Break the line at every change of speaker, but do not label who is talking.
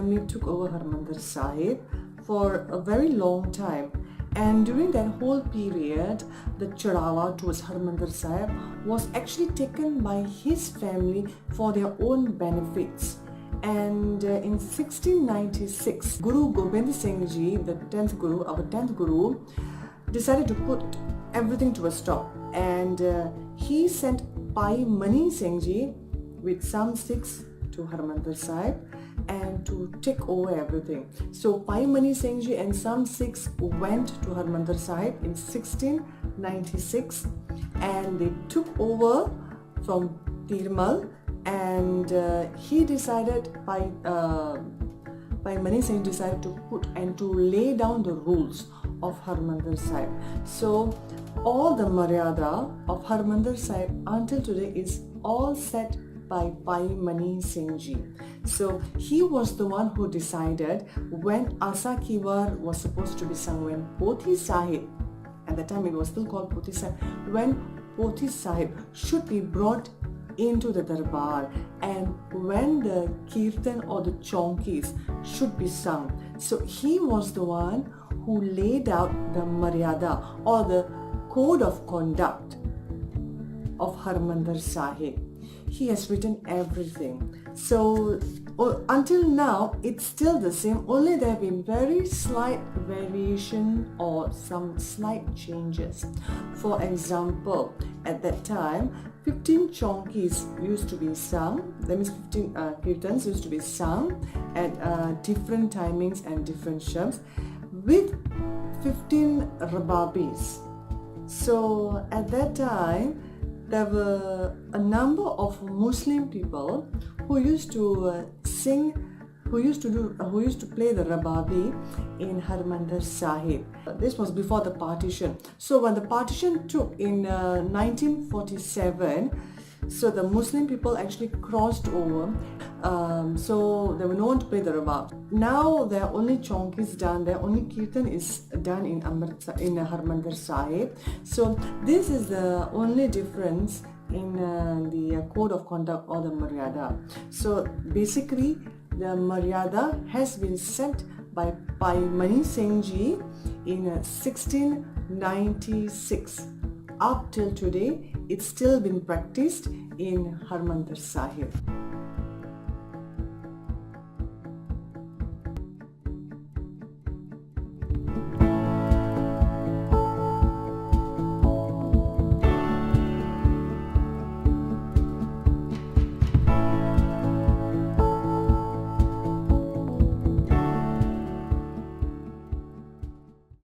family took over Harmandir Sahib for a very long time. And during that whole period, the Chadawa towards Harmandir Sahib was actually taken by his family for their own benefits. And in 1696, Guru Gobind Singh Ji, the 10th Guru, our 10th Guru, decided to put everything to a stop. And he sent Bhai Mani Singh Ji with some Sikhs to Harmandir Sahib and to take over everything. So Bhai Mani Singh Ji and some Sikhs went to Harmandir Sahib in 1696 and they took over from Tirmal, and he decided, Bhai Mani Singh decided to put and to lay down the rules of Harmandir Sahib. So all the Maryada of Harmandir Sahib until today is all set by Bhai Mani Singh Ji. So he was the one who decided when Asa Ki War was supposed to be sung, when Pothi Sahib, at that time it was still called Pothi Sahib, when Pothi Sahib should be brought into the darbar and when the kirtan or the chaunkis should be sung. So he was the one who laid out the Maryada or the code of conduct of Harmandir Sahib. He has written everything. So until now it's still the same, only there have been very slight variation or some slight changes. For example, at that time 15 chaunkis used to be sung, that means 15 kirtans used to be sung at different timings and different shabds with 15 rababis. So at that time there were a number of Muslim people who used to sing, who used to play the rababi in Harmandir Sahib. This was before the partition. So when the partition took in 1947, so the Muslim people actually crossed over. So there were no one to play the rabab. Now there are only chaunkis done, there only kirtan is done in Harmandir Sahib. So this is the only difference in the code of conduct or the Maryada. So basically the Maryada has been set by Bhai Mani Singh Ji in 1696. Up till today, it's still been practiced in Harmandir Sahib.